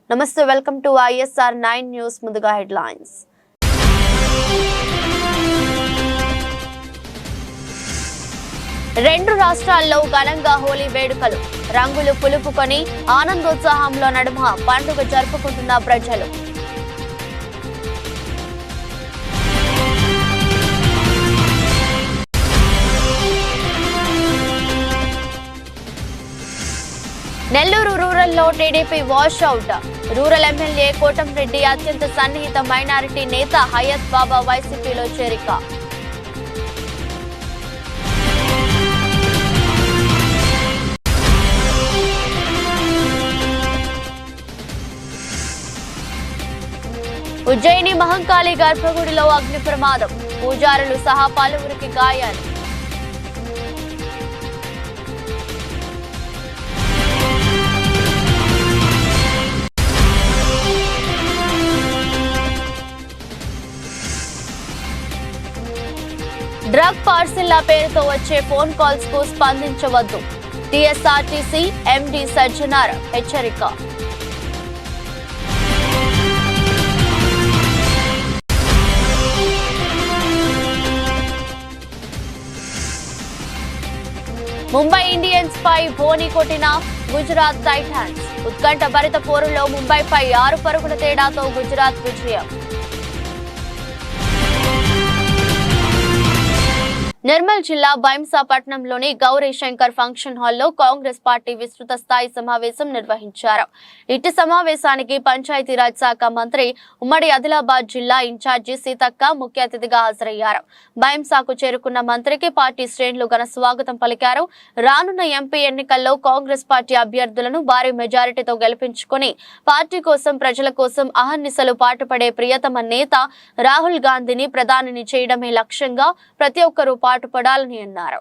నమస్తే welcome to ISR 9 news ముందుగా headlines రెండు రాష్ట్రాల్లో ఘనంగా హోలీ వేడుకలు రంగులు పులుపుకొని ఆనందోత్సాహంలో నడుమ పండుగ జరుపుకుంటున్న ప్రజలు నెల్లూరు రూరల్లో TDP wash out rural MLA Kotamreddy అత్యంత సన్నిహిత మైనారిటీ నేత హయత్ బాబా వైసీపీలో చేరిక ఉజ్జయిని మహంకాళి గర్భగుడిలో అగ్ని ప్రమాదం పూజారులు సహా పలువురికి గాయాలు డ్రగ్ పార్సిల్ల పేరుతో వచ్చే ఫోన్ కాల్స్ కు స్పందించవద్దు టీఎస్ఆర్టీసీ ఎండీ సజ్జనార్ హెచ్చరిక ముంబై ఇండియన్స్ పై ధోని కొట్టిన గుజరాత్ టైటాన్స్ ఉత్కంఠ భరిత పోరులో ముంబైపై 6 పరుగుల తేడాతో గుజరాత్ విజయం నిర్మల్ జిల్లా భైంసాపట్నంలోని గౌరీ శంకర్ ఫంక్షన్ హాల్లో కాంగ్రెస్ పార్టీ విస్తృత స్థాయి సమావేశం నిర్వహించారు. ఇట్టి సమావేశానికి పంచాయతీరాజ్ శాఖ మంత్రి ఉమ్మడి ఆదిలాబాద్ జిల్లా ఇన్ఛార్జి సీతక్క ముఖ్య అతిథిగా హాజరయ్యారు. భైంసాకు చేరుకున్న మంత్రికి పార్టీ శ్రేణులు ఘన స్వాగతం పలికారు. రానున్న ఎంపీ ఎన్నికల్లో కాంగ్రెస్ పార్టీ అభ్యర్థులను భారీ మెజారిటీతో గెలిపించుకుని పార్టీ కోసం ప్రజల కోసం అహర్నిశలు పాటుపడే ప్రియతమ నేత రాహుల్ గాంధీని ప్రధానిని చేయడమే లక్ష్యంగా ప్రతి ఒక్కరూ పాటుపడాలని అన్నారు.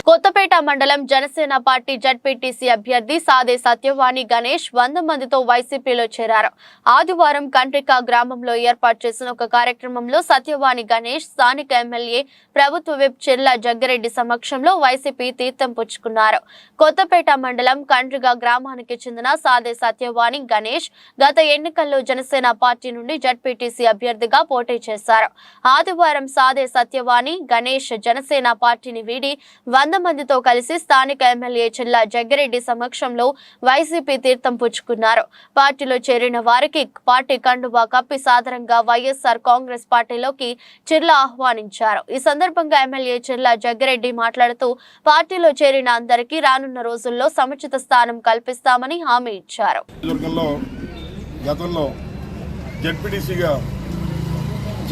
కొత్తపేట మండలం జనసేన పార్టీ జడ్పీటీసీ అభ్యర్థి సాదే సత్యవాణి గణేష్ 100 మందితో వైసీపీలో చేరారు. ఆదివారం కంట్రికా గ్రామంలో ఏర్పాటు చేసిన ఒక కార్యక్రమంలో సత్యవాణి గణేష్ స్థానిక ఎమ్మెల్యే ప్రభుత్వ విప్ చిర్ల జగ్గిరెడ్డి సమక్షంలో వైసీపీ తీర్థం పుచ్చుకున్నారు. కొత్తపేట మండలం కంట్రికా గ్రామానికి చెందిన సాదే సత్యవాణి గణేష్ గత ఎన్నికల్లో జనసేన పార్టీ నుండి జడ్పీటీసీ అభ్యర్థిగా పోటీ చేశారు. ఆదివారం సాదే సత్యవాణి గణేష్ జనసేన పార్టీని వీడి 100 మందితో కలిసి స్థానిక ఎమ్మెల్యే చిర్ల జగ్గిరెడ్డి సమక్షంలో వైసీపీ తీర్థం పుచ్చుకున్నారు. పార్టీలో చేరిన వారికి పార్టీ కండువా కప్పి సాదరంగా వైఎస్ఆర్ కాంగ్రెస్ పార్టీలోకి చిర్ల ఆహ్వానించారు. ఈ సందర్భంగా ఎమ్మెల్యే చిర్ల జగ్గిరెడ్డి మాట్లాడుతూ పార్టీలో చేరిన అందరికీ రానున్న రోజుల్లో సముచిత స్థానం కల్పిస్తామని హామీ ఇచ్చారు.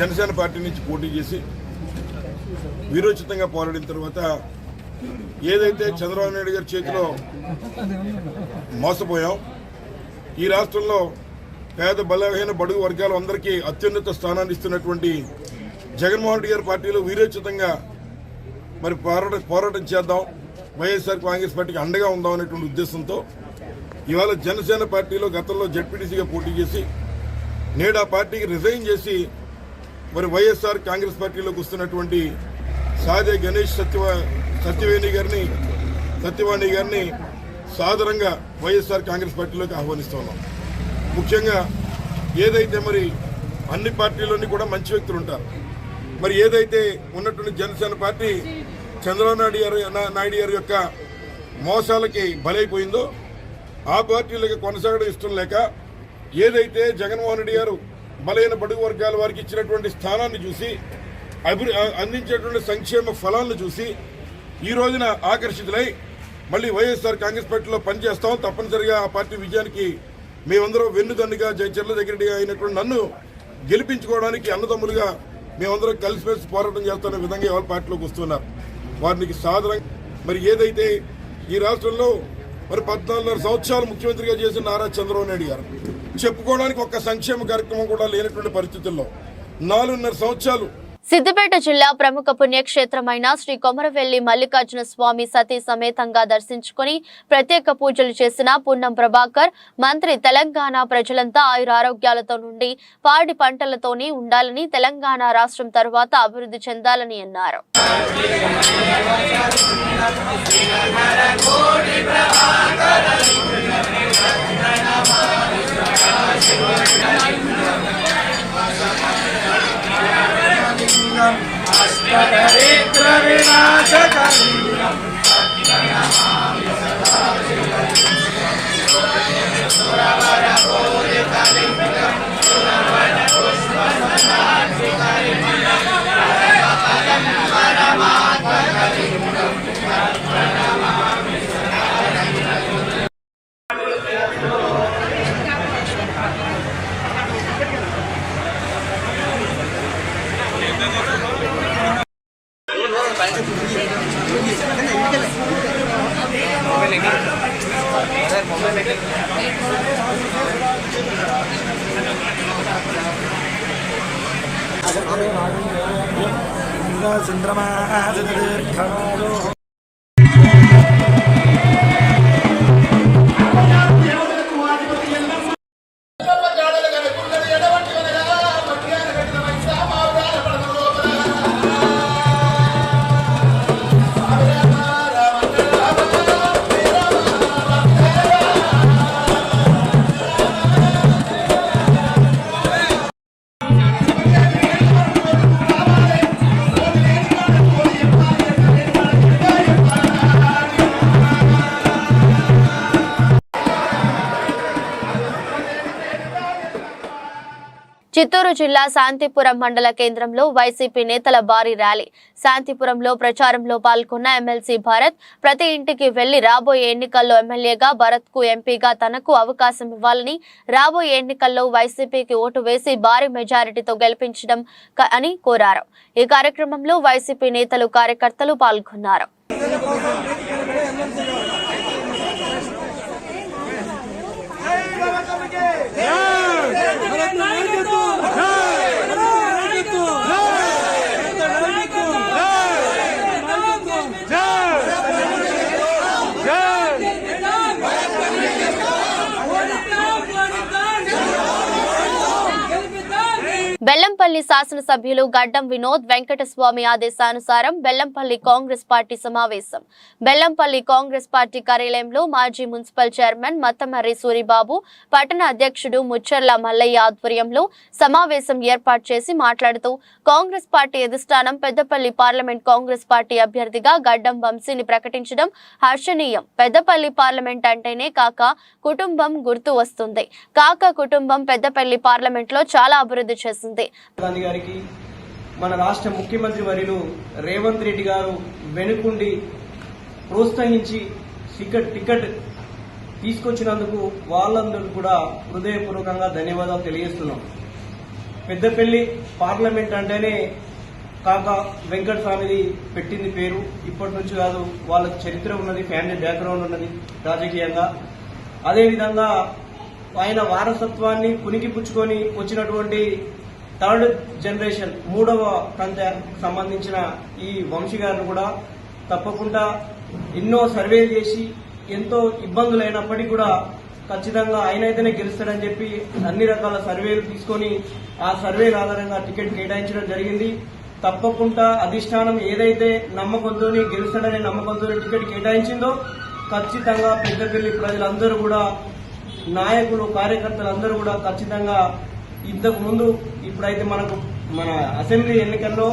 జనసేన పార్టీ నుంచి పోటీ చేసి వీరోచితంగా పోరాడిన తర్వాత ఏదైతే చంద్రబాబు నాయుడు గారి చేతిలో మోసపోయాం, ఈ రాష్ట్రంలో పేద బలహీన బడుగు వర్గాల అందరికీ అత్యున్నత స్థానాన్ని ఇస్తున్నటువంటి జగన్మోహన్ రెడ్డి గారి పార్టీలో వీరోచితంగా మరి పోరాటం చేద్దాం, వైఎస్ఆర్ కాంగ్రెస్ పార్టీకి అండగా ఉందాం అనేటువంటి ఉద్దేశంతో ఇవాళ జనసేన పార్టీలో గతంలో జడ్పీటీసీగా పోటీ చేసి నేడు ఆ పార్టీకి రిజైన్ చేసి మరి వైఎస్ఆర్ కాంగ్రెస్ పార్టీలోకి వస్తున్నటువంటి సాదే గణేష్ సత్యవాణి గారిని సాదరంగా వైఎస్ఆర్ కాంగ్రెస్ పార్టీలోకి ఆహ్వానిస్తూ ఉన్నాం. ముఖ్యంగా ఏదైతే మరి అన్ని పార్టీలోని కూడా మంచి వ్యక్తులు ఉంటారు, మరి ఏదైతే ఉన్నటువంటి జనసేన పార్టీ చంద్రబాబు నాయుడు గారి యొక్క మోసాలకి బలైపోయిందో ఆ పార్టీలకి కొనసాగడం ఇష్టం లేక ఏదైతే జగన్మోహన్ రెడ్డి గారు బలైన బడుగు వర్గాల వారికి ఇచ్చినటువంటి స్థానాన్ని చూసి అందించేటువంటి సంక్షేమ ఫలాలను చూసి ఈ రోజున ఆకర్షితులై మళ్ళీ వైఎస్ఆర్ కాంగ్రెస్ పార్టీలో పనిచేస్తాం, తప్పనిసరిగా ఆ పార్టీ విజయానికి మేమందరం వెన్నుదన్నుగా చిర్ల జగ్గిరెడ్డి అయినటువంటి నన్ను గెలిపించుకోవడానికి అన్నదమ్ములుగా మేమందరం కలిసిమెలిసి పోరాటం చేస్తున్న విధంగా ఎవరి పార్టీలోకి వస్తున్నారు. వారికి సాధారణంగా మరి ఏదైతే ఈ రాష్ట్రంలో మరి 14.5 సంవత్సరాలు ముఖ్యమంత్రిగా చేసిన నారా చంద్రబాబు నాయుడు గారు చెప్పుకోవడానికి ఒక్క సంక్షేమ కార్యక్రమం కూడా లేనటువంటి పరిస్థితుల్లో 4.5 సంవత్సరాలు సిద్దిపేట జిల్లా ప్రముఖ పుణ్యక్షేత్రమైన శ్రీ కొమరవెల్లి మల్లికార్జున స్వామి సతీ సమేతంగా దర్శించుకుని ప్రత్యేక పూజలు చేసిన పున్నం ప్రభాకర్ మంత్రి తెలంగాణ ప్రజలంతా ఆయురారోగ్యాలతో నుండి పాడి పంటలతోనే ఉండాలని తెలంగాణ రాష్ట్రం తరువాత అభివృద్ధి చెందాలని అన్నారు. అష్టదరిద్ర వినాశకరం చంద్రమా చిత్తూరు జిల్లా శాంతిపురం మండల కేంద్రంలో వైసీపీ నేతల భారీ ర్యాలీ. శాంతిపురంలో ప్రచారంలో పాల్గొన్న ఎమ్మెల్సీ భరత్ ప్రతి ఇంటికి వెళ్లి రాబోయే ఎన్నికల్లో ఎమ్మెల్యేగా భరత్ కు ఎంపీగా తనకు అవకాశం ఇవ్వాలని, రాబోయే ఎన్నికల్లో వైసీపీకి ఓటు వేసి భారీ మెజారిటీతో గెలిపించడం అని కోరారు. ఈ కార్యక్రమంలో వైసీపీ నేతలు కార్యకర్తలు పాల్గొన్నారు. బెల్లంపల్లి శాసనసభ్యులు గడ్డం వినోద్ వెంకటస్వామి ఆదేశానుసారం బెల్లంపల్లి కాంగ్రెస్ పార్టీ సమావేశం. బెల్లంపల్లి కాంగ్రెస్ పార్టీ కార్యాలయంలో మాజీ మున్సిపల్ చైర్మన్ మత్తమర్రి సూరిబాబు, పట్టణ అధ్యక్షుడు ముచ్చర్ల మల్లయ్య ఆధ్వర్యంలో సమావేశం ఏర్పాటు చేసి మాట్లాడుతూ కాంగ్రెస్ పార్టీ అధిష్టానం పెద్దపల్లి పార్లమెంట్ కాంగ్రెస్ పార్టీ అభ్యర్థిగా గడ్డం వంశీని ప్రకటించడం హర్షణీయం. పెద్దపల్లి పార్లమెంట్ అంటేనే కాక కుటుంబం గుర్తు వస్తుంది. కాక కుటుంబం పెద్దపల్లి పార్లమెంట్ లో చాలా అభివృద్ధి చేసింది. గాంధీ గారికి మన రాష్ట్ర ముఖ్యమంత్రి వర్యులు రేవంత్ రెడ్డి గారు వెనుకుండి ప్రోత్సహించి టికెట్ తీసుకొచ్చినందుకు వాళ్ళందరూ కూడా హృదయపూర్వకంగా ధన్యవాదాలు తెలియజేస్తున్నాం. పెద్దపల్లి పార్లమెంట్ అంటేనే కాక వెంకట స్వామిది పెట్టింది పేరు. ఇప్పటి నుంచి కాదు, వాళ్ళ చరిత్ర ఉన్నది, ఫ్యామిలీ బ్యాక్గ్రౌండ్ ఉన్నది రాజకీయంగా. అదేవిధంగా ఆయన వారసత్వాన్ని పుణికిపుచ్చుకొని వచ్చినటువంటి థర్డ్ జనరేషన్, 3వ కంత సంబంధించిన ఈ వంశీ గారిని కూడా తప్పకుండా ఎన్నో సర్వేలు చేసి ఎంతో ఇబ్బందులైనప్పటికీ కూడా ఖచ్చితంగా ఆయనైతేనే గెలుస్తాడని చెప్పి అన్ని రకాల సర్వేలు తీసుకొని ఆ సర్వేల ఆధారంగా టికెట్ కేటాయించడం జరిగింది. తప్పకుండా అధిష్టానం ఏదైతే నమ్మకంతో గెలుస్తాడనే నమ్మకంతో టికెట్ కేటాయించిందో ఖచ్చితంగా పెద్దపల్లి ప్రజలందరూ కూడా, నాయకులు కార్యకర్తలు అందరూ కూడా ఖచ్చితంగా ఇంతకు ముందు ఇప్పుడైతే మన అసెంబ్లీ ఎన్నికల్లో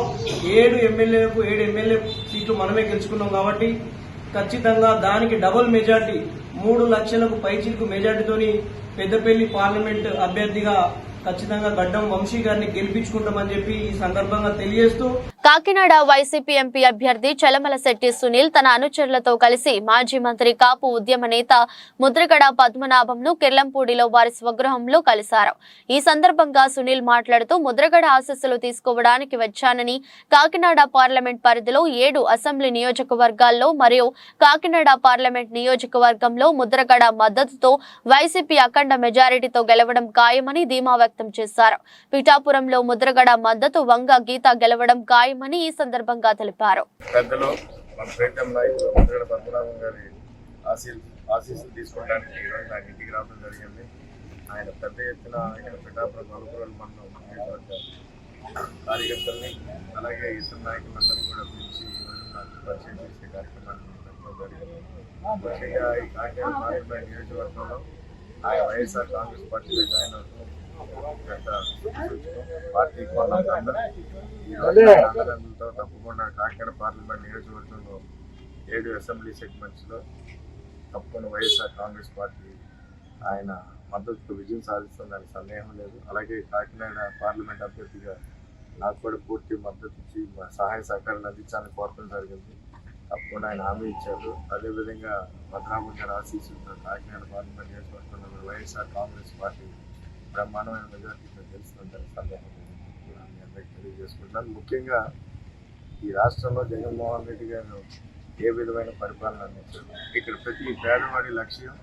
7 ఎమ్మెల్యే సీట్లు మనమే గెలుచుకున్నాం కాబట్టి ఖచ్చితంగా దానికి డబుల్ మెజార్టీ 3 లక్షలకు పైచిలకు మెజార్టీతోని పెద్దపల్లి పార్లమెంట్ అభ్యర్థిగా ఖచ్చితంగా గడ్డం వంశీ గారిని గెలిపించుకుంటామని చెప్పి ఈ సందర్భంగా తెలియజేస్తూ కాకినాడ వైసీపీ ఎంపీ అభ్యర్థి చలమలశెట్టి సునీల్ తన అనుచరులతో కలిసి మాజీ మంత్రి కాపు ఉద్యమ నేత ముద్రగడ పద్మనాభంను కిర్లంపూడిలో వారి స్వగృహంలో కలిశారు. ఈ సందర్భంగా సునీల్ మాట్లాడుతూ ముద్రగడ ఆశీస్సులు తీసుకోవడానికి వచ్చానని, కాకినాడ పార్లమెంట్ పరిధిలో 7 అసెంబ్లీ నియోజకవర్గాల్లో మరియు కాకినాడ పార్లమెంట్ నియోజకవర్గంలో ముద్రగడ మద్దతుతో వైసీపీ అఖండ మెజారిటీతో గెలవడం ఖాయమని ధీమా వ్యక్తం చేశారు. పిఠాపురంలో ముద్రగడ మద్దతు, వంగ గీత గెలవడం ఖాయమని ఈ సందర్భంగా తెలిపారు. పెద్దలు మన ప్రీతం నాయకులు ముద్రగడ పద్మనాభం గారి ఆశీస్సులు తీసుకోవడానికి ఈరోజు నాకు ఇంటికి రావడం జరిగింది. ఆయన పెద్ద ఎత్తున ఇక్కడ పిఠాపురం నలుగురు మండలం కార్యకర్తల్ని అలాగే ఇతర నాయకులందరినీ కూడా పిలిచి ఈరోజు నాకు పరిచయం చేసే కార్యక్రమాన్ని పెట్టడం జరిగింది. ముఖ్యంగా ఈ కాకినాడ పార్లమెంట్ నియోజకవర్గంలో ఆయన వైఎస్ఆర్ కాంగ్రెస్ పార్టీలో జాయిన్ అవుతూ పార్టీకి వాళ్ళందరితో తప్పకుండా కాకినాడ పార్లమెంట్ నియోజకవర్గంలో 7 అసెంబ్లీ సెగ్మెంట్స్లో తప్పకుండా వైఎస్ఆర్ కాంగ్రెస్ పార్టీ ఆయన మద్దతుతో విజయం సాధిస్తుందని సందేహం లేదు. అలాగే కాకినాడ పార్లమెంట్ అభ్యర్థిగా నాకు కూడా పూర్తి మద్దతు ఇచ్చి సహాయ సహకారాలు అందించాలని కోరడం జరిగింది. తప్పకుండా ఆయన హామీ ఇచ్చారు. అదేవిధంగా పద్మనాభం గారి ఆశీస్సులతో కాకినాడ పార్లమెంట్ నియోజకవర్గంలో వైఎస్ఆర్ కాంగ్రెస్ పార్టీ బ్రహ్మాండమైన మెజార్టీతో గెలుస్తుందని సందేహం మీ అందరికీ తెలియజేసుకుంటున్నాను. ముఖ్యంగా ఈ రాష్ట్రంలో జగన్మోహన్ రెడ్డి గారు ఏ విధమైన పరిపాలన అందించారు. ఇక్కడ ప్రతి పేదవాడి లక్ష్యం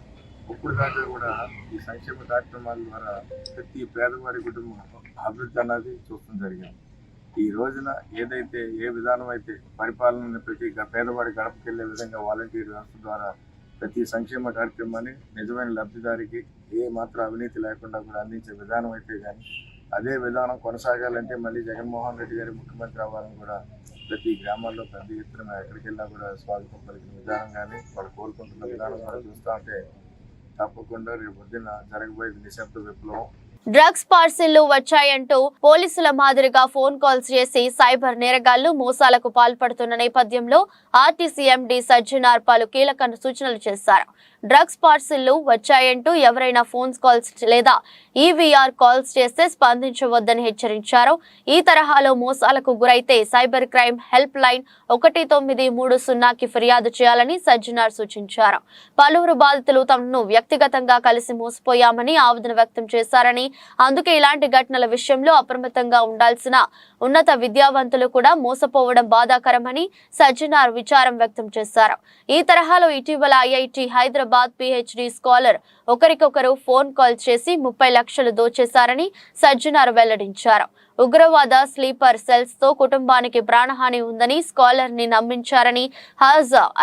ఇప్పుడు దాకా కూడా ఈ సంక్షేమ కార్యక్రమాల ద్వారా ప్రతి పేదవాడి కుటుంబం అభివృద్ధి అన్నది చూస్తూ జరిగింది. ఈ రోజున ఏదైతే ఏ విధానం అయితే పరిపాలన ప్రతి పేదవాడి గడపకెళ్లే విధంగా వాలంటీర్ వ్యవస్థ ద్వారా ప్రతి సంక్షేమ కార్యక్రమాన్ని నిజమైన లబ్ధిదారికి ఏ మాత్రం అవినీతి లేకుండా కూడా అందించే విధానం అయితే కానీ అదే విధానం కొనసాగాలంటే మళ్ళీ జగన్మోహన్ రెడ్డి గారి ముఖ్యమంత్రి అవ్వాలని కూడా ప్రతి గ్రామాల్లో పెద్ద ఎత్తున ఎక్కడికి వెళ్ళినా కూడా స్వాగతం పలికిన విధానం కానీ వాళ్ళు కోరుకుంటున్న విధానం కూడా చూస్తూ ఉంటే తప్పకుండా రేపు పొద్దున జరగబోయేది నిశ్శబ్ద విప్లవం. డ్రగ్స్ పార్సిళ్లు వచ్చాయంటూ పోలీసుల మాదిరిగా ఫోన్ కాల్స్ చేసి సైబర్ నేరగాళ్లు మోసాలకు పాల్పడుతున్న నేపథ్యంలో ఆర్టీసీ ఎండీ సజ్జనార్ పలు కీలక సూచనలు చేశారు. డ్రగ్స్ పార్సిళ్లు వచ్చాయంటూ ఎవరైనా ఫోన్ కాల్స్ లేదా ఈవీఆర్ కాల్స్ చేస్తే స్పందించవద్దని హెచ్చరించారు. ఈ తరహాలో మోసాలకు గురైతే సైబర్ క్రైమ్ హెల్ప్ లైన్ 1930కి ఫిర్యాదు చేయాలని సజ్జనార్ సూచించారు. పలువురు బాధితులు తమను వ్యక్తిగతంగా కలిసి మోసపోయామని ఆవేదన వ్యక్తం చేశారని, అందుకే ఇలాంటి ఘటనల విషయంలో అప్రమత్తంగా ఉండాల్సిన ఉన్నత విద్యావంతులు కూడా మోసపోవడం బాధాకరమని సజ్జనార్ విచారం వ్యక్తం చేశారు. ఈ తరహాలో ఇటీవల ఐఐటి హైదరాబాద్ పిహెచ్డి స్కాలర్ ఒకరికొకరు ఫోన్ కాల్ చేసి 30 లక్షలు దోచేశారని సజ్జనార్ వెల్లడించారు. ఉగ్రవాద స్లీపర్ సెల్స్ తో కుటుంబానికి ప్రాణహాని ఉందని స్కాలర్ ని నమ్మించారని,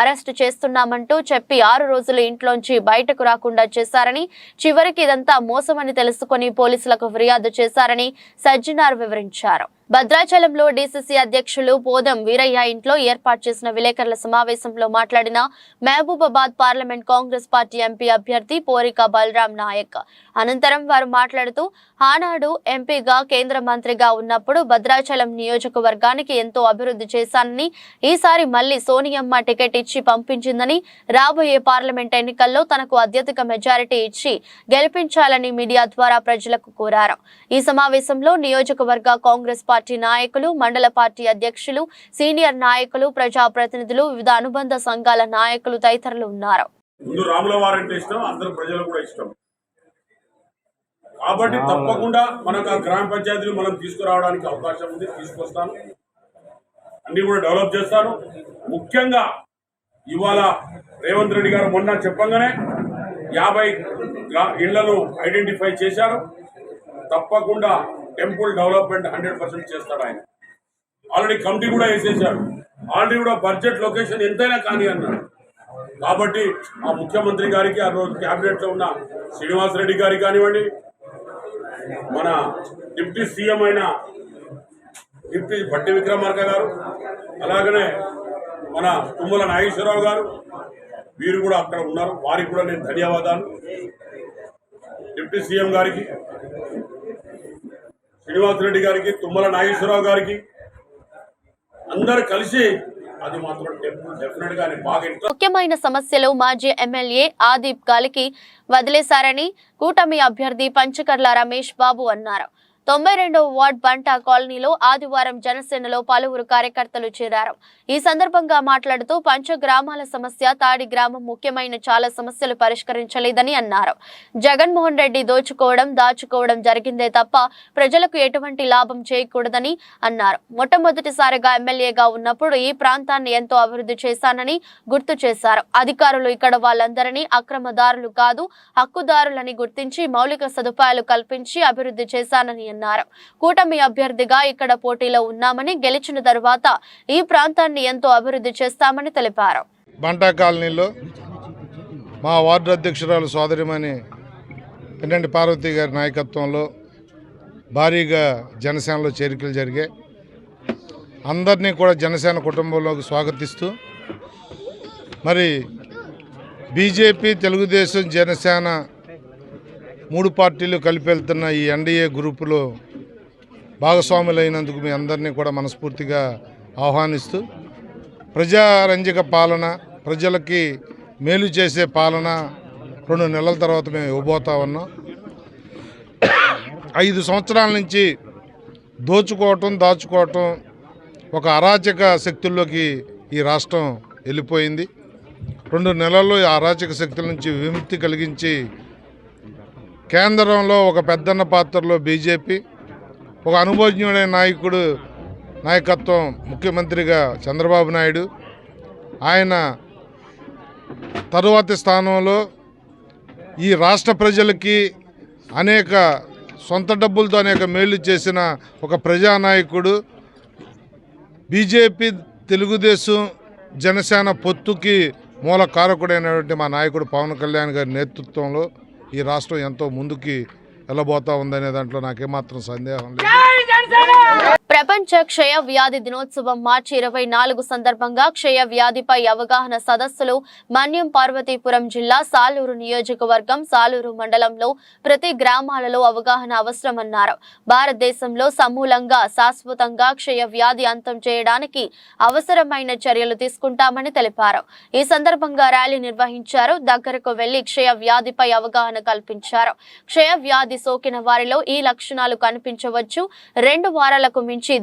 అరెస్ట్ చేస్తున్నామంటూ చెప్పి 6 రోజులు ఇంట్లోంచి బయటకు రాకుండా చేశారని, చివరికి ఇదంతా మోసమని తెలుసుకుని పోలీసులకు ఫిర్యాదు చేశారని సజ్జనార్ వివరించారు. భద్రాచలంలో డీసీసీ అధ్యక్షులు పోదం వీరయ్య ఇంట్లో ఏర్పాటు చేసిన విలేకరుల సమావేశంలో మాట్లాడిన Mahabubabad parliament Congress party MP అభ్యర్థి పోరిక బలరాం నాయక్. అనంతరం వారు మాట్లాడుతూ, ఆనాడు ఎంపీగా కేంద్ర మంత్రిగా ఉన్నప్పుడు భద్రాచలం నియోజకవర్గానికి ఎంతో అభివృద్ధి చేశానని, ఈసారి మళ్లీ సోనియమ్మ టికెట్ ఇచ్చి పంపించిందని, రాబోయే పార్లమెంట్ ఎన్నికల్లో తనకు అత్యధిక మెజారిటీ ఇచ్చి గెలిపించాలని మీడియా ద్వారా ప్రజలకు కోరారు. ఈ సమావేశంలో నియోజకవర్గ కాంగ్రెస్ పార్టీ నాయకులు, మండల పార్టీ అధ్యక్షులు, సీనియర్ నాయకులు, ప్రజాప్రతినిధులు, వివిధ అనుబంధ సంఘాల నాయకులు తదితరులు ఉన్నారు. కాబట్టి తప్పకుండా మనకు ఆ గ్రామ పంచాయతీలు మనం తీసుకురావడానికి అవకాశం ఉంది, తీసుకొస్తాను, అన్ని కూడా డెవలప్ చేస్తాను. ముఖ్యంగా ఇవాళ రేవంత్ రెడ్డి గారు మొన్న చెప్పంగానే 50 ఇళ్లను ఐడెంటిఫై చేశారు. తప్పకుండా టెంపుల్ డెవలప్మెంట్ 100% చేస్తాడు ఆయన. ఆల్రెడీ కమిటీ కూడా వేసేసాడు. ఆల్రెడీ కూడా బడ్జెట్ లొకేషన్ ఎంతైనా కానీ అన్నాడు. కాబట్టి ఆ ముఖ్యమంత్రి గారికి, ఆ రోజు క్యాబినెట్ లో ఉన్న శ్రీనివాసరెడ్డి గారికి కానివ్వండి, మన డిప్యూటీ సీఎం అయిన డిప్యూటీ భట్టి విక్రమార్క గారు, అలాగనే మన తుమ్మల నాగేశ్వరరావు గారు, వీరు కూడా అక్కడ ఉన్నారు. వారికి కూడా నేను ధన్యవాదాలు. డిప్యూటీ సీఎం గారికి, శ్రీనివాసరెడ్డి గారికి, తుమ్మల నాగేశ్వరరావు గారికి అందరు కలిసి అది మాత్రం డెఫినెట్ గా బాగా ముఖ్యమైన సమస్యలు మాజీ ఎమ్మెల్యే ఆదిప్ గాలికి వదిలేశారని కూటమి అభ్యర్థి పంచకర్ల రమేష్ బాబు అన్నారు. 92వ వార్డ్ బంటా కాలనీలో ఆదివారం జనసేనలో పలువురు కార్యకర్తలు చేరారు. ఈ సందర్భంగా మాట్లాడుతూ పంచగ్రామాల సమస్య తాడి గ్రామం ముఖ్యమైన చాలా సమస్యలు పరిష్కరించలేదని అన్నారు. జగన్మోహన్ రెడ్డి దాచుకోవడం జరిగిందే తప్ప ప్రజలకు ఎటువంటి లాభం చేయకూడదని అన్నారు. మొట్టమొదటిసారిగా ఎమ్మెల్యేగా ఉన్నప్పుడు ఈ ప్రాంతాన్ని ఎంతో అభివృద్ధి చేశానని గుర్తు చేశారు. అధికారులు ఇక్కడ వాళ్ళందరినీ అక్రమదారులు కాదు హక్కుదారులని గుర్తించి మౌలిక సదుపాయాలు కల్పించి అభివృద్ధి చేశానని అన్నారు. కూటమి అభ్యర్థిగా ఇక్కడ పోటీలో ఉన్నామని గెలిచిన తర్వాత ఈ ప్రాంతాన్ని ఎంతో అభివృద్ధి చేస్తామని తెలిపారు. బంటా కాలనీలో మా వార్డు అధ్యక్షురాలు సోదరిమణి పిన్నంటి పార్వతి గారి నాయకత్వంలో భారీగా జనసేనలో చేరికలు జరిగాయి. అందరినీ కూడా జనసేన కుటుంబంలోకి స్వాగతిస్తూ మరి బీజేపీ, తెలుగుదేశం, జనసేన 3 పార్టీలు కలిపి వెళ్తున్న ఈ ఎన్డీఏ గ్రూపులో భాగస్వాములైనందుకు మీ అందరినీ కూడా మనస్ఫూర్తిగా ఆహ్వానిస్తూ ప్రజారంజక పాలన, ప్రజలకి మేలు చేసే పాలన 2 నెలల తర్వాత మేము ఇవ్వబోతా ఉన్నాం. 5 సంవత్సరాల నుంచి దాచుకోవటం ఒక అరాచక శక్తుల్లోకి ఈ రాష్ట్రం వెళ్ళిపోయింది. 2 నెలల్లో ఈ అరాచక శక్తుల నుంచి విముక్తి కలిగించి కేంద్రంలో ఒక పెద్దన్న పాత్రలో బీజేపీ, ఒక అనుభవజ్ఞుడైన నాయకుడు నాయకత్వం ముఖ్యమంత్రిగా చంద్రబాబు నాయుడు, ఆయన తరువాతి స్థానంలో ఈ రాష్ట్ర ప్రజలకి అనేక సొంత డబ్బులతో అనేక మేలు చేసిన ఒక ప్రజానాయకుడు, బీజేపీ, తెలుగుదేశం, జనసేన పొత్తుకి మూల కారకుడైనటువంటి మా నాయకుడు పవన్ కళ్యాణ్ గారి నేతృత్వంలో ఈ రాష్ట్రం ఎంతో ముందుకి వెళ్ళబోతా ఉందనే దాంట్లో నాకేమాత్రం సందేహం లేదు. ప్రపంచ క్షయ వ్యాధి దినోత్సవం మార్చి 24 సందర్భంగా క్షయ వ్యాధిపై అవగాహన సదస్సులు మన్యం పార్వతీపురం జిల్లా సాలూరు నియోజకవర్గం సాలూరు మండలంలో ప్రతి గ్రామాలలో అవగాహన అవసరమన్నారు. భారతదేశంలో సమూలంగా శాశ్వతంగా క్షయ వ్యాధి అంతం చేయడానికి అవసరమైన చర్యలు తీసుకుంటామని తెలిపారు. ఈ సందర్భంగా ర్యాలీ నిర్వహించారు. దగ్గరకు వెళ్లి క్షయ వ్యాధిపై అవగాహన కల్పించారు. క్షయ వ్యాధి సోకిన వారిలో ఈ లక్షణాలు కనిపించవచ్చు. 2 వారాలకు మించి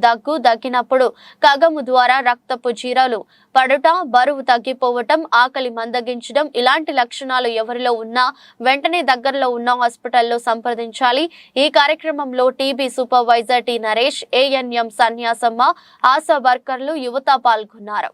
దగ్గినప్పుడు కగము ద్వారా రక్తపు జీరాలు పడుట, బరువు తగ్గిపోవటం, ఆకలి మందగించడం ఇలాంటి లక్షణాలు ఎవరిలో ఉన్నా వెంటనే దగ్గరలో ఉన్న హాస్పిటల్లో సంప్రదించాలి. ఈ కార్యక్రమంలో TB supervisor T Naresh, ANM Sanyasamma, ASHA వర్కర్లు, యువత పాల్గొన్నారు.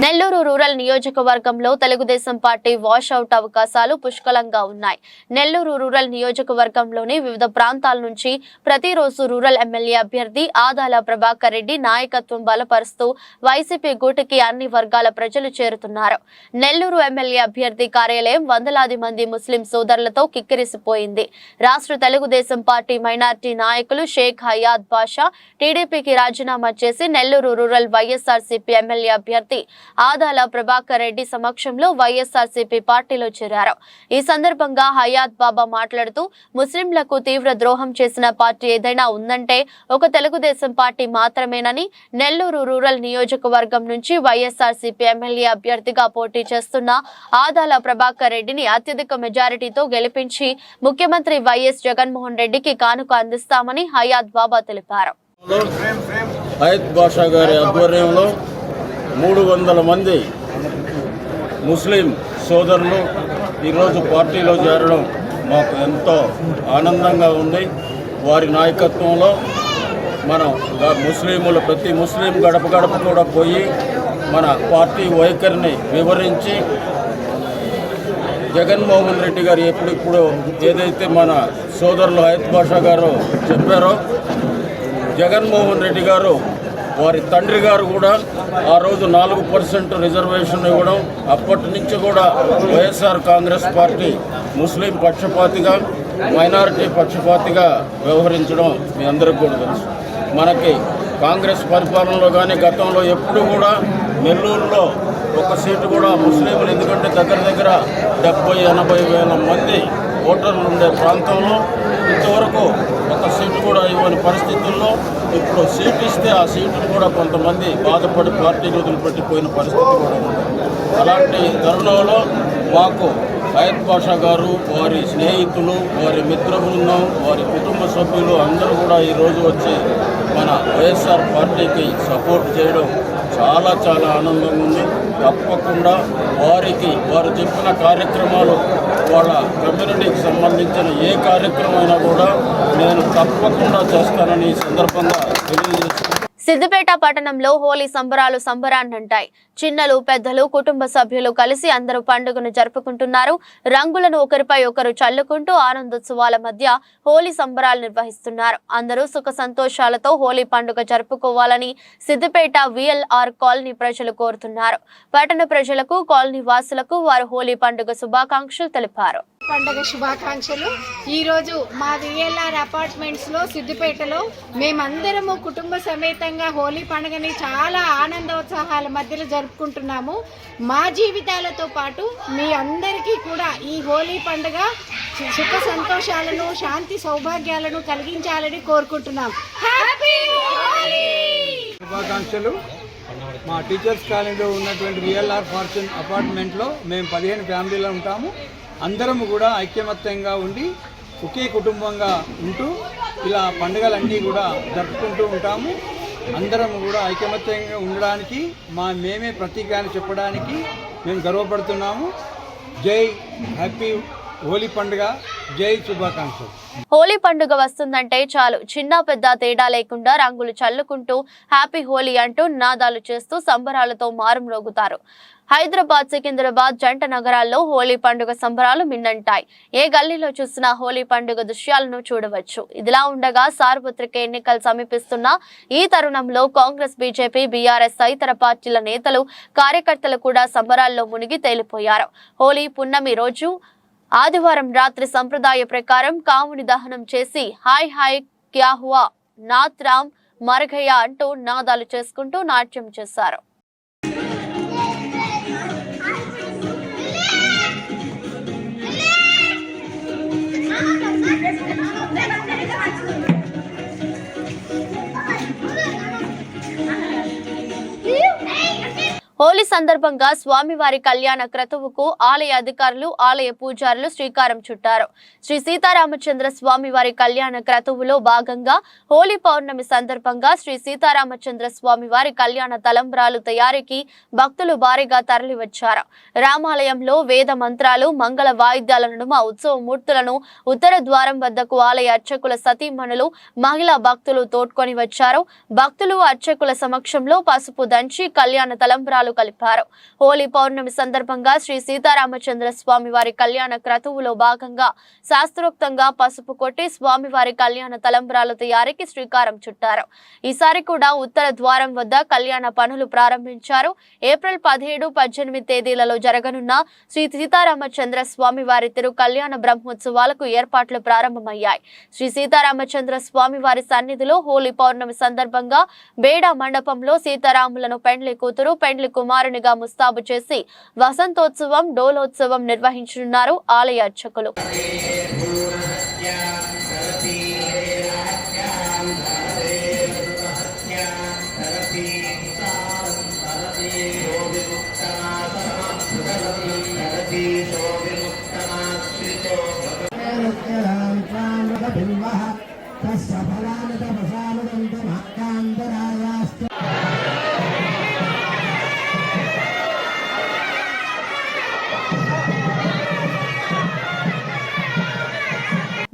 నెల్లూరు రూరల్ నియోజకవర్గంలో తెలుగుదేశం పార్టీ వాషౌట్ అవకాశాలు పుష్కలంగా ఉన్నాయి. నెల్లూరు రూరల్ నియోజకవర్గంలోని వివిధ ప్రాంతాల నుంచి ప్రతిరోజు రూరల్ ఎమ్మెల్యే అభ్యర్థి ఆదాల ప్రభాకర్ రెడ్డి నాయకత్వం బలపరుస్తూ వైసీపీ గూటికి అన్ని వర్గాల ప్రజలు చేరుతున్నారు. నెల్లూరు ఎమ్మెల్యే అభ్యర్థి కార్యాలయం వందలాది మంది ముస్లిం సోదరులతో కిక్కిరిసిపోయింది. రాష్ట్ర తెలుగుదేశం పార్టీ మైనార్టీ నాయకులు షేక్ హయాత్ బాషా టీడీపీకి రాజీనామా చేసి నెల్లూరు రూరల్ వైఎస్ఆర్సీపీ ఎమ్మెల్యే అభ్యర్థి ఆదాల ప్రభాకర్ రెడ్డి సమక్షంలో వైఎస్ఆర్సీపీ పార్టీలో చేరారు. ఈ సందర్భంగా హయాత్ బాబా మాట్లాడుతూ ముస్లింలకు తీవ్ర ద్రోహం చేసిన పార్టీ ఏదైనా ఉందంటే ఒక తెలుగుదేశం పార్టీ మాత్రమేనని, నెల్లూరు రూరల్ నియోజకవర్గం నుంచి వైఎస్ఆర్సీపీ ఎమ్మెల్యే అభ్యర్థిగా పోటీ చేస్తున్న ఆదాల ప్రభాకర్ రెడ్డిని అత్యధిక మెజారిటీతో గెలిపించి ముఖ్యమంత్రి వైఎస్ జగన్మోహన్ రెడ్డికి కానుక అందిస్తామని హయాత్ బాబా తెలిపారు. హయాత్ బాషా గారి ఆధ్వర్యంలో 300 మంది ముస్లిం సోదరులు ఈరోజు పార్టీలో చేరడం మాకు ఎంతో ఆనందంగా ఉంది. వారి నాయకత్వంలో మనం ముస్లింలు ప్రతి ముస్లిం గడప గడప కూడా పోయి మన పార్టీ వైఖరిని వివరించి జగన్మోహన్ రెడ్డి గారు ఎప్పుడిప్పుడు ఏదైతే మన సోదరులు హయాత్ బాషా గారు చెప్పారో, జగన్మోహన్ రెడ్డి గారు వారి తండ్రి గారు కూడా ఆ రోజు 4% రిజర్వేషన్ ఇవ్వడం, అప్పటి నుంచి కూడా వైఎస్ఆర్ కాంగ్రెస్ పార్టీ ముస్లిం పక్షపాతిగా, మైనారిటీ పక్షపాతిగా వ్యవహరించడం మీ అందరికీ కూడా తెలుసు. మనకి కాంగ్రెస్ పరిపాలనలో కానీ గతంలో ఎప్పుడు కూడా నెల్లూరులో ఒక సీటు కూడా ముస్లింలు, ఎందుకంటే దగ్గర 70-80 వేల మంది ఓటర్లు ఉండే ప్రాంతంలో ఇంతవరకు ఒక సీటు కూడా ఇవ్వని పరిస్థితుల్లో ఇప్పుడు సీట్ ఇస్తే ఆ సీటును కూడా కొంతమంది బాధపడి పార్టీలు వదిలిపెట్టిపోయిన పరిస్థితి కూడా ఉంది. అలాంటి తరుణంలో మాకు హయత్ పాషా గారు, వారి స్నేహితులు, వారి మిత్ర బృందం, వారి కుటుంబ సభ్యులు అందరూ కూడా ఈరోజు వచ్చి మన వైఎస్ఆర్ పార్టీకి సపోర్ట్ చేయడం చాలా చాలా ఆనందంగా ఉంది. తప్పకుండా వారు చెప్పిన కార్యక్రమాలు, వాళ్ళ కమ్యూనిటీకి సంబంధించిన ఏ కార్యక్రమమైనా కూడా నేను తప్పకుండా చేస్తానని ఈ సందర్భంగా తెలియజేస్తున్నాను. సిద్దిపేట పట్టణంలో హోలీ సంబరాలు సంబరాన్నంటాయి. చిన్నలు పెద్దలు కుటుంబ సభ్యులు కలిసి అందరూ పండుగను జరుపుకుంటున్నారు. రంగులను ఒకరిపై ఒకరు చల్లుకుంటూ ఆనందోత్సవాల మధ్య హోలీ సంబరాలు నిర్వహిస్తున్నారు. అందరూ సుఖ సంతోషాలతో హోలీ పండుగ జరుపుకోవాలని సిద్దిపేట VLR కాలనీ ప్రజలు కోరుతున్నారు. పట్టణ ప్రజలకు, కాలనీ వాసులకు వారు హోలీ పండుగ శుభాకాంక్షలు తెలిపారు. పండుగ శుభాకాంక్షలు. ఈరోజు మా VLR అపార్ట్మెంట్స్లో సిద్దిపేటలో మేమందరము కుటుంబ సమేతంగా హోలీ పండుగని చాలా ఆనందోత్సాహాల మధ్యలో జరుపుకుంటున్నాము. మా జీవితాలతో పాటు మీ అందరికీ కూడా ఈ హోలీ పండుగ సుఖ సంతోషాలను, శాంతి సౌభాగ్యాలను కలిగించాలని కోరుకుంటున్నాం. హ్యాపీ హోలీ! శుభాకాంక్షలు. మా టీచర్స్ కాలనీలో ఉన్నటువంటి VLR ఫార్చ్యూన్ అపార్ట్మెంట్లో మేము 15 ఫ్యామిలీలో ఉంటాము. అందరము కూడా ఐక్యమత్యంగా ఉండి ఒకే కుటుంబంగా ఉంటూ ఇలా పండుగలన్నీ కూడా జరుపుకుంటూ ఉంటాము. అందరం కూడా ఐకమత్యంగా ఉండడానికి మేమే ప్రతీక అని చెప్పడానికి మేము గర్వపడుతున్నాము. జై హ్యాపీ హోలీ పండుగ, జై శుభాకాంక్షలు. హోలీ పండుగ వస్తుందంటే చాలు చిన్న పెద్ద తేడా లేకుండా రంగులు చల్లుకుంటూ హ్యాపీ హోలీ అంటూ నినాదాలు చేస్తూ సంబరాలతో మారుమ్రోగుతారు. హైదరాబాద్, సికింద్రాబాద్ జంట నగరాల్లో హోలీ పండుగ సంబరాలు మిన్నంటాయి. ఏ గల్లీలో చూసినా హోలీ పండుగ దృశ్యాలను చూడవచ్చు. ఇదిలా ఉండగా సార్వత్రిక ఎన్నికలు సమీపిస్తున్న ఈ తరుణంలో కాంగ్రెస్, బీజేపీ, BRS తదితర పార్టీల నేతలు, కార్యకర్తలు కూడా సంబరాల్లో మునిగి తేలిపోయారు. హోలీ పున్నమి రోజు ఆదివారం రాత్రి సంప్రదాయ ప్రకారం కాముని దహనం చేసి హాయ్ హాయ్ క్యా హువా, నాత్ రామ్ మర్ గయా అంటూ నాదాలు చేసుకుంటూ నాట్యం చేశారు. హోలీ సందర్భంగా స్వామివారి కళ్యాణ క్రతువుకు ఆలయ అధికారులు, ఆలయ పూజారులు శ్రీకారం చుట్టారు. శ్రీ సీతారామచంద్ర స్వామివారి కళ్యాణ క్రతువులో భాగంగా హోలీ పౌర్ణమి సందర్భంగా శ్రీ సీతారామచంద్ర స్వామివారి కళ్యాణ తలంబ్రాలు తయారీకి భక్తులు భారీగా తరలివచ్చారు. రామాలయంలో వేద మంత్రాలు, మంగళ వాయిద్యాల నడుమ ఉత్సవ మూర్తులను ఉత్తర ద్వారం వద్దకు ఆలయ అర్చకుల సతీమణులు, మహిళా భక్తులు తోడ్కొని వచ్చారు. భక్తులు అర్చకుల సమక్షంలో పసుపు దంచి కళ్యాణ తలంబ్రాలు కలిపారు. హోలీ పౌర్ణమి సందర్భంగా శ్రీ సీతారామచంద్ర స్వామివారి కళ్యాణ క్రతువులో భాగంగా శాస్త్రోక్తంగా పసుపు కొట్టి స్వామివారి కళ్యాణ తలంబ్రాల తయారీకి శ్రీకారం చుట్టారు. ఈసారి కూడా ఉత్తర ద్వారం వద్ద కళ్యాణ పనులు ప్రారంభించారు. ఏప్రిల్ 17, 18 తేదీలలో జరగనున్న శ్రీ సీతారామచంద్ర స్వామివారి తిరు కళ్యాణ బ్రహ్మోత్సవాలకు ఏర్పాట్లు ప్రారంభమయ్యాయి. శ్రీ సీతారామచంద్ర స్వామివారి సన్నిధిలో హోలీ పౌర్ణమి సందర్భంగా బేడా మండపంలో సీతారాములను పెండ్లి కూతురు, పెండ్లి కుమారునిగా ముస్తాబు చేసి వసంతోత్సవం, డోలోత్సవం నిర్వహించనున్నారు ఆలయ అర్చకులు.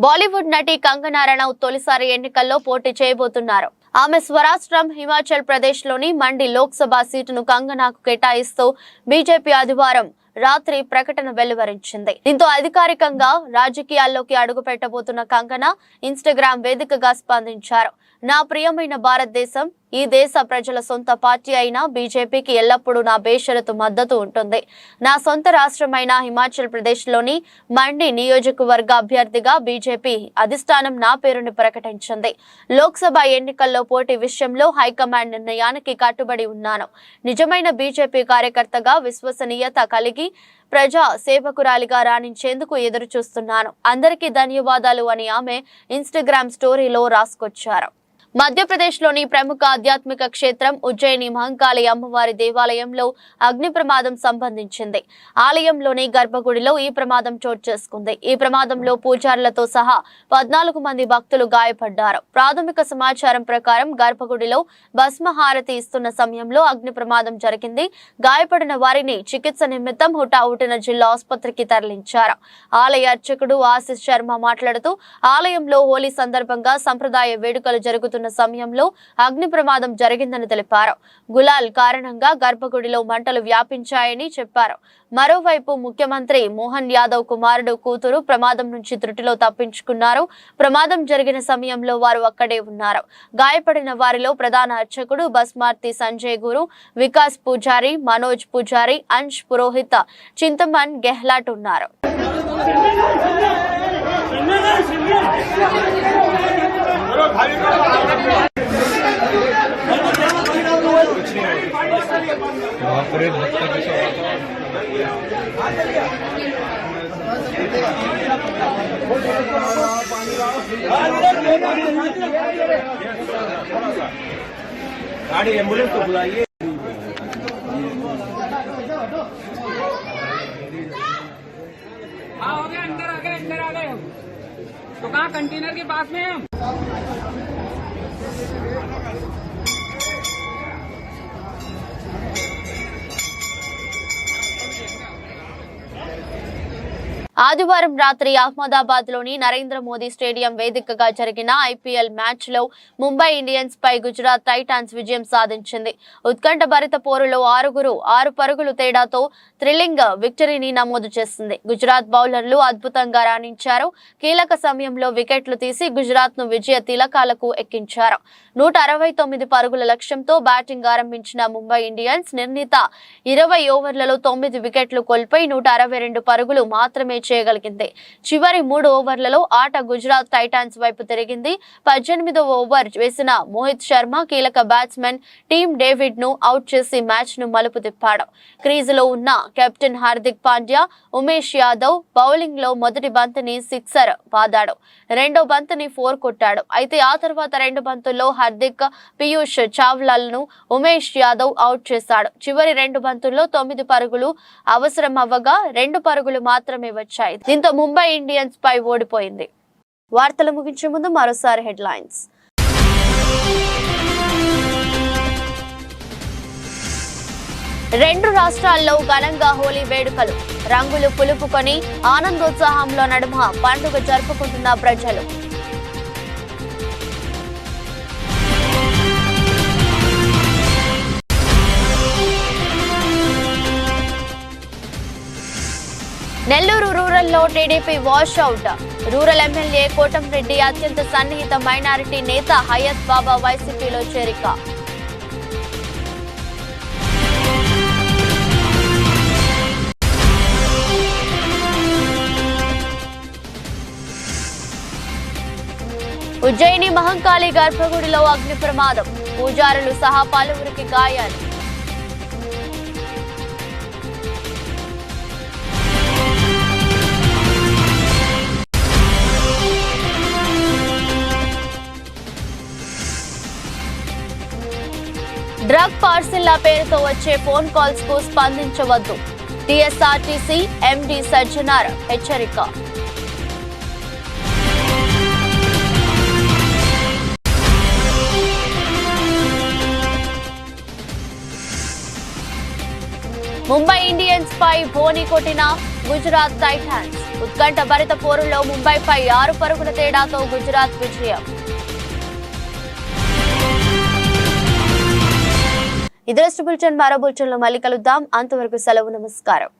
బాలీవుడ్ నటి కంగనా రనౌత్ తొలిసారి ఎన్నికల్లో పోటీ చేయబోతున్నారు. ఆమె స్వరాష్ట్రం హిమాచల్ ప్రదేశ్ లోని మండి లోక్సభ సీటును కంగనాకు కేటాయిస్తూ బీజేపీ ఆదివారం రాత్రి ప్రకటన వెలువరించింది. దీంతో అధికారికంగా రాజకీయాల్లోకి అడుగు పెట్టబోతున్న కంగనా ఇన్స్టాగ్రామ్ వేదికగా స్పందించారు. నా ప్రియమైన భారతదేశం, ఈ దేశ ప్రజల సొంత పార్టీ అయిన బీజేపీకి ఎల్లప్పుడూ నా బేషరతు మద్దతు ఉంటుంది. నా సొంత రాష్ట్రమైన హిమాచల్ ప్రదేశ్లోని మండి నియోజకవర్గ అభ్యర్థిగా బీజేపీ అధిష్టానం నా పేరును ప్రకటించింది. లోక్సభ ఎన్నికల్లో పోటీ విషయంలో హైకమాండ్ నిర్ణయానికి కట్టుబడి ఉన్నాను. నిజమైన బీజేపీ కార్యకర్తగా విశ్వసనీయత కలిగి ప్రజా సేవకురాలిగా రాణించేందుకు ఎదురు చూస్తున్నాను. అందరికీ ధన్యవాదాలు అని ఆమె ఇన్స్టాగ్రామ్ స్టోరీలో రాసుకొచ్చారు. మధ్యప్రదేశ్లోని ప్రముఖ ఆధ్యాత్మిక క్షేత్రం ఉజ్జయిని మహంకాళి అమ్మవారి దేవాలయంలో అగ్ని ప్రమాదం సంభవించింది. ఆలయంలోని గర్భగుడిలో ఈ ప్రమాదం చోటు చేసుకుంది. ఈ ప్రమాదంలో పూజారులతో సహా 14 మంది భక్తులు గాయపడ్డారు. ప్రాథమిక సమాచారం ప్రకారం గర్భగుడిలో భస్మహారతి ఇస్తున్న సమయంలో అగ్ని ప్రమాదం జరిగింది. గాయపడిన వారిని చికిత్స నిమిత్తం హుటాహుటిన జిల్లా ఆసుపత్రికి తరలించారు. ఆలయ అర్చకుడు ఆశిష్ శర్మ మాట్లాడుతూ ఆలయంలో హోలీ సందర్భంగా సంప్రదాయ వేడుకలు జరుగుతున్న సమయంలో అగ్ని ప్రమాదం జరిగిందని తెలిపారు. గులాల్ కారణంగా గర్భగుడిలో మంటలు వ్యాపించాయని చెప్పారు. మరోవైపు ముఖ్యమంత్రి మోహన్ యాదవ్ కుమారుడు కూతురు ప్రమాదం నుంచి త్రుటిలో తప్పించుకున్నారు. ప్రమాదం జరిగిన సమయంలో వారు అక్కడే ఉన్నారు. గాయపడిన వారిలో ప్రధాన అర్చకుడు భస్మార్తి సంజయ్ గురు, వికాస్ పూజారి, మనోజ్ పూజారి, అంశ్ పురోహిత, చింతమన్ గెహ్లాట్ ఉన్నారు. गाड़ी एम्बुलेंस को बुलाइए। हाँ हो गया, अंदर आ गए तो कहाँ कंटेनर के पास में हम। ఆదివారం రాత్రి అహ్మదాబాద్ లోని నరేంద్ర మోదీ స్టేడియం వేదికగా జరిగిన ఐపీఎల్ మ్యాచ్ లో ముంబై ఇండియన్స్ పై గుజరాత్ టైటాన్స్ విజయం సాధించింది. ఉత్కంఠభరిత పోరులో 6 పరుగుల తేడాతో థ్రిల్లింగ్ విక్టరీని నమోదు చేసింది. గుజరాత్ బౌలర్లు అద్భుతంగా రాణించారు. కీలక సమయంలో వికెట్లు తీసి గుజరాత్ ను విజయ తిలకాలకు ఎక్కించారు. 169 పరుగుల లక్ష్యంతో బ్యాటింగ్ ఆరంభించిన ముంబై ఇండియన్స్ నిర్ణీత 20 ఓవర్లలో 9 వికెట్లు కోల్పోయి 162 పరుగులు మాత్రమే చేయగలిగింది. చివరి 3 ఓవర్లలో ఆట గుజరాత్ టైటాన్స్ వైపు తిరిగింది. 18వ ఓవర్ వేసిన మోహిత్ శర్మ కీలక బ్యాట్స్మెన్ టీమ్ డేవిడ్ ను అవుట్ చేసి మ్యాచ్ ను మలుపు తిప్పాడు. క్రీజులో ఉన్న కెప్టెన్ హార్దిక్ పాండ్యా, ఉమేష్ యాదవ్ బౌలింగ్ లో మొదటి బంతిని సిక్సర్ బాదాడు. రెండో బంతిని 4 కొట్టాడు. అయితే ఆ తర్వాత 2 బంతుల్లో హార్దిక్, పీయూష్ చావ్లాలను ఉమేష్ యాదవ్ అవుట్ చేశాడు. చివరి 2 బంతుల్లో 9 పరుగులు అవసరం అవ్వగా 2 పరుగులు మాత్రమే వచ్చాయి. దీంతో ముంబై ఇండియన్స్ పై ఓడిపోయింది. వార్తలు ముగించే ముందు మరోసారి హెడ్లైన్స్. రెండు రాష్ట్రాల్లో ఘనంగా హోలీ వేడుకలు. రంగులు పులుపుకొని ఆనందోత్సాహంలో నడుమ పండుగ జరుపుకుంటున్న ప్రజలు. నెల్లూరు రూరల్లో TDP wash out. Rural MLA Kotamreddy అత్యంత సన్నిహిత మైనారిటీ నేత హయత్ బాబా వైసీపీలో చేరిక. ఉజ్జయిని మహంకాళి గర్భగుడిలో అగ్ని ప్రమాదం. పూజారులు సహా పలువురికి గాయాలు. డ్రగ్ పార్సిల్ల పేరుతో వచ్చే ఫోన్ కాల్స్ కు స్పందించవద్దు. టీఎస్ఆర్టీసీ ఎండీ సజ్జనార్ హెచ్చరిక. ముంబై ఇండియన్స్ పై బోని కొట్టిన గుజరాత్ టైటాన్స్. ఉత్కంఠ భరిత పోరులో ముంబైపై 6 పరుగుల తేడాతో గుజరాత్ విజయం. ఇది బులెటిన్. మరో బులెటిన్లో మళ్ళీ కలుద్దాం. అంతవరకు సెలవు. నమస్కారం.